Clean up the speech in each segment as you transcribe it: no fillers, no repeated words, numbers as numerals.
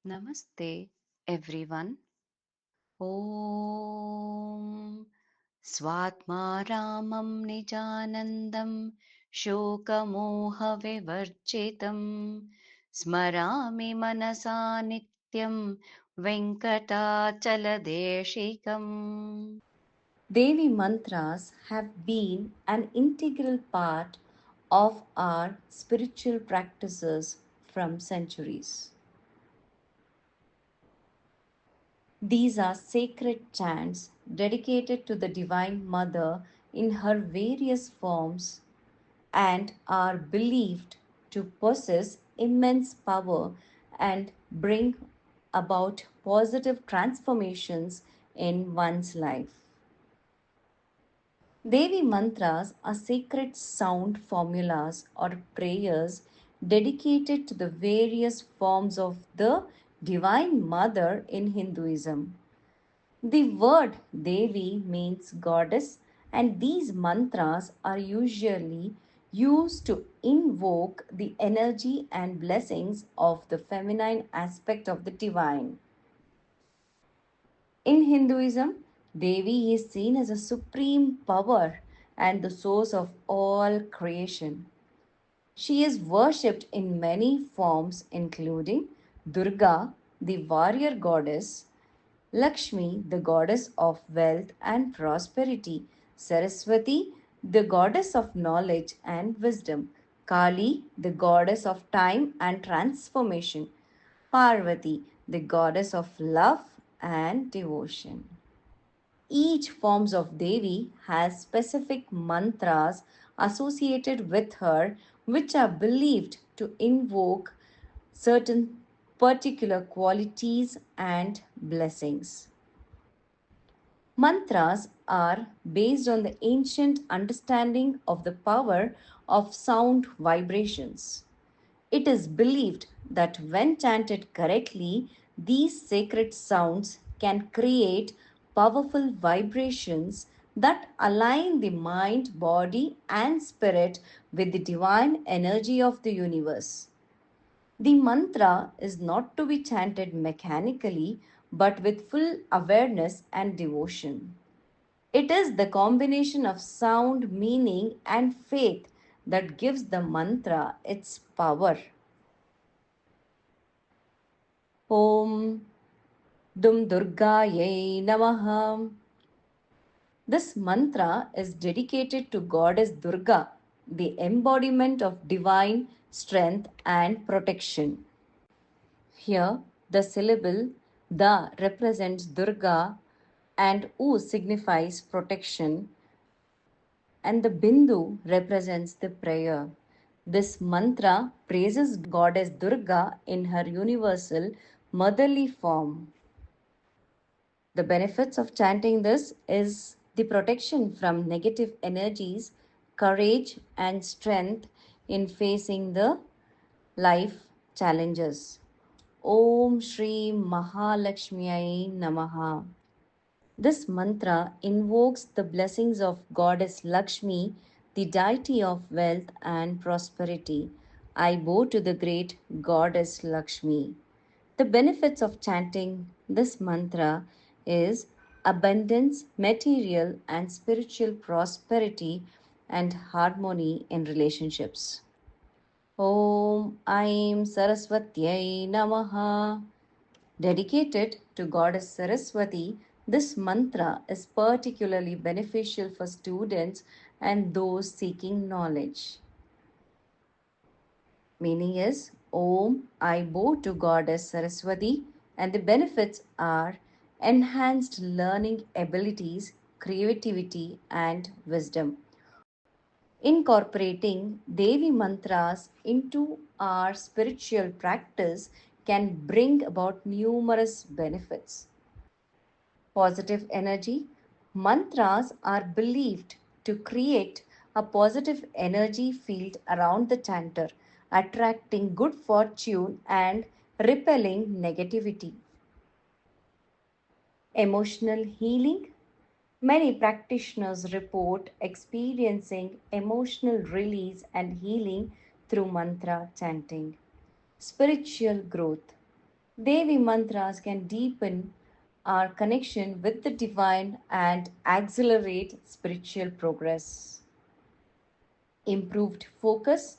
Namaste, everyone. Om Swatmaramam Nijanandam Shokamohavivarjitam Smarami Manasa Nityam Venkatachaladeshikam. Devi mantras have been an integral part of our spiritual practices from centuries. These are sacred chants dedicated to the Divine Mother in her various forms and are believed to possess immense power and bring about positive transformations in one's life. Devi mantras are sacred sound formulas or prayers dedicated to the various forms of the Divine Mother in Hinduism. The word Devi means goddess, and these mantras are usually used to invoke the energy and blessings of the feminine aspect of the divine. In Hinduism, Devi is seen as a supreme power and the source of all creation. She is worshipped in many forms, including Durga, the warrior goddess, Lakshmi, the goddess of wealth and prosperity, Saraswati, the goddess of knowledge and wisdom, Kali, the goddess of time and transformation, Parvati, the goddess of love and devotion. Each forms of Devi has specific mantras associated with her which are believed to invoke certain particular qualities and blessings. Mantras are based on the ancient understanding of the power of sound vibrations. It is believed that when chanted correctly, these sacred sounds can create powerful vibrations that align the mind, body, and spirit with the divine energy of the universe. The mantra is not to be chanted mechanically but with full awareness and devotion. It is the combination of sound, meaning, and faith that gives the mantra its power. Om Dum Durgayai Namaha. This mantra is dedicated to Goddess Durga, the embodiment of divine strength and protection. Here, the syllable Da represents Durga and U signifies protection, and the Bindu represents the prayer. This mantra praises Goddess Durga in her universal motherly form. The benefits of chanting this is the protection from negative energies, courage, and strength in facing the life challenges. Om Shri Mahalakshmiyai Namaha. This mantra invokes the blessings of Goddess Lakshmi, the deity of wealth and prosperity. I bow to the great Goddess Lakshmi. The benefits of chanting this mantra is abundance, material and spiritual prosperity and harmony in relationships. Om Aim Saraswatyai Namaha. Dedicated to Goddess Saraswati, this mantra is particularly beneficial for students and those seeking knowledge. Meaning is Om, I bow to Goddess Saraswati, and the benefits are enhanced learning abilities, creativity, and wisdom. Incorporating Devi mantras into our spiritual practice can bring about numerous benefits. Positive energy. Mantras are believed to create a positive energy field around the chanter, attracting good fortune and repelling negativity. Emotional healing. Many practitioners report experiencing emotional release and healing through mantra chanting. Spiritual growth. Devi mantras can deepen our connection with the divine and accelerate spiritual progress. Improved focus.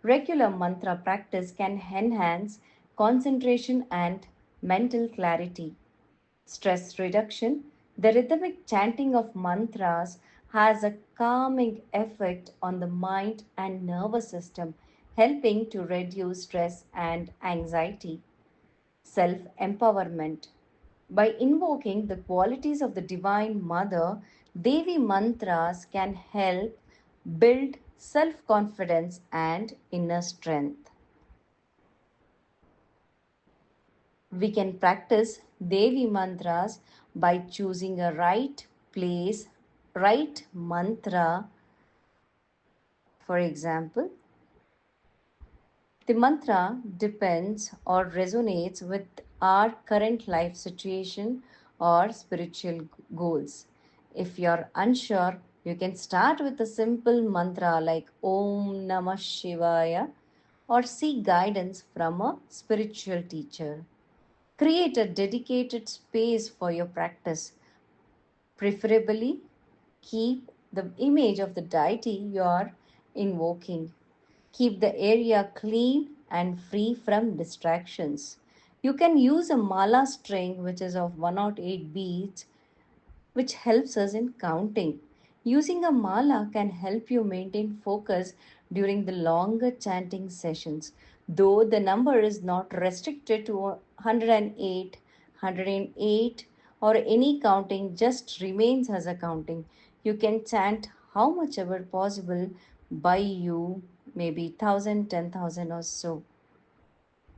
Regular mantra practice can enhance concentration and mental clarity. Stress reduction. The rhythmic chanting of mantras has a calming effect on the mind and nervous system, helping to reduce stress and anxiety. Self empowerment. By invoking the qualities of the Divine Mother, Devi mantras can help build self confidence and inner strength. We can practice Devi mantras by choosing a right place, right mantra. For example, the mantra depends or resonates with our current life situation or spiritual goals. If you're unsure, you can start with a simple mantra like Om Namah Shivaya or seek guidance from a spiritual teacher. Create a dedicated space for your practice. Preferably, keep the image of the deity you are invoking. Keep the area clean and free from distractions. You can use a mala string, which is of 108 beads, which helps us in counting. Using a mala can help you maintain focus during the longer chanting sessions, though the number is not restricted to 108, 108, or any counting, just remains as a counting. You can chant how much ever possible by you, maybe 1,000, 10,000 or so.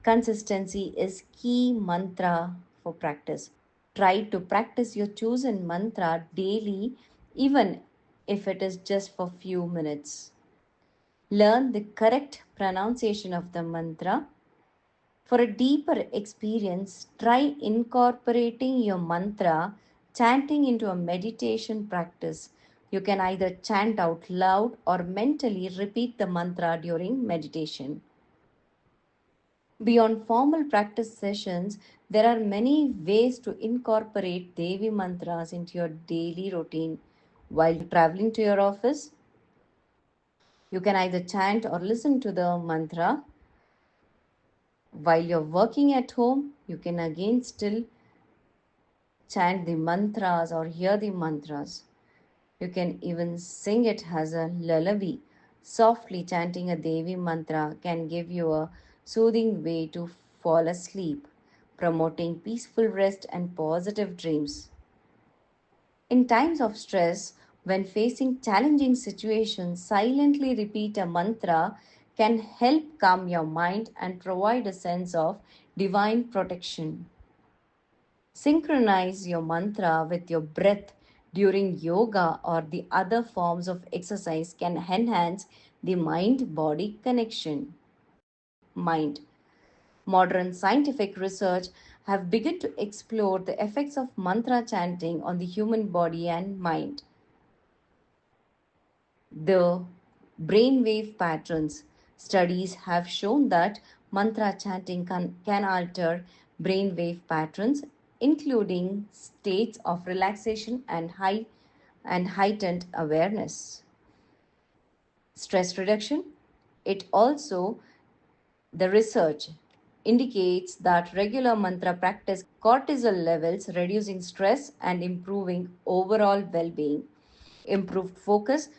Consistency is key mantra for practice. Try to practice your chosen mantra daily, even if it is just for few minutes. Learn the correct pronunciation of the mantra. For a deeper experience, try incorporating your mantra chanting into a meditation practice. You can either chant out loud or mentally repeat the mantra during meditation. Beyond formal practice sessions, there are many ways to incorporate Devi mantras into your daily routine. While traveling to your office, you can either chant or listen to the mantra. While you're working at home, you can again still chant the mantras or hear the mantras. You can even sing it as a lullaby. Softly chanting a Devi mantra can give you a soothing way to fall asleep, promoting peaceful rest and positive dreams. In times of stress, when facing challenging situations, silently repeat a mantra can help calm your mind and provide a sense of divine protection. Synchronize your mantra with your breath during yoga or the other forms of exercise can enhance the mind body connection. Mind. Modern scientific research have begun to explore the effects of mantra chanting on the human body and mind. The brainwave patterns. Studies have shown that mantra chanting can alter brainwave patterns, including states of relaxation and heightened awareness. Stress reduction. It also, the research indicates that regular mantra practice cortisol levels, reducing stress and improving overall well being. Improved focus.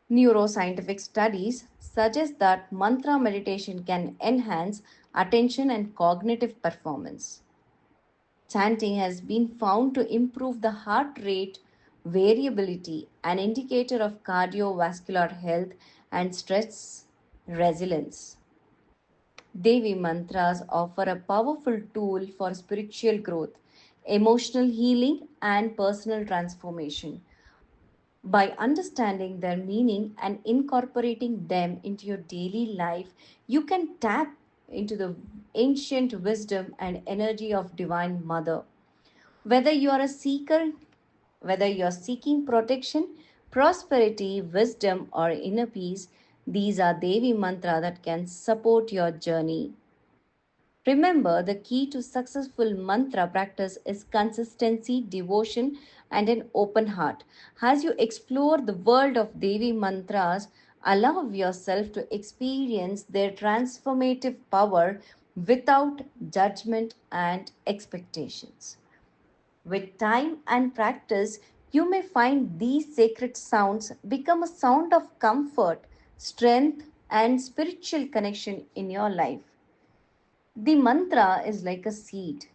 Neuroscientific studies suggest that mantra meditation can enhance attention and cognitive performance. Chanting has been found to improve the heart rate variability, an indicator of cardiovascular health and stress resilience. Devi mantras offer a powerful tool for spiritual growth, emotional healing, and personal transformation. By understanding their meaning and incorporating them into your daily life, you can tap into the ancient wisdom and energy of Divine Mother. Whether you are a seeker, whether you are seeking protection, prosperity, wisdom, or inner peace, these are Devi mantra that can support your journey. Remember, the key to successful mantra practice is consistency, devotion, and an open heart. As you explore the world of Devi mantras, allow yourself to experience their transformative power without judgment and expectations. With time and practice, you may find these sacred sounds become a sound of comfort, strength, and spiritual connection in your life. The mantra is like a seed.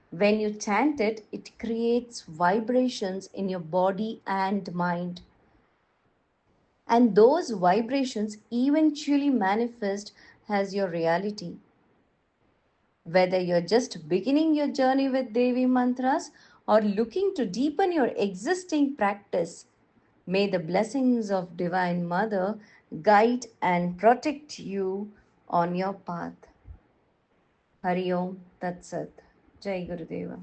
When you chant it, it creates vibrations in your body and mind. And those vibrations eventually manifest as your reality. Whether you're just beginning your journey with Devi mantras or looking to deepen your existing practice, may the blessings of Divine Mother guide and protect you on your path. Hari Om Tat Sat. Jai Gurudeva.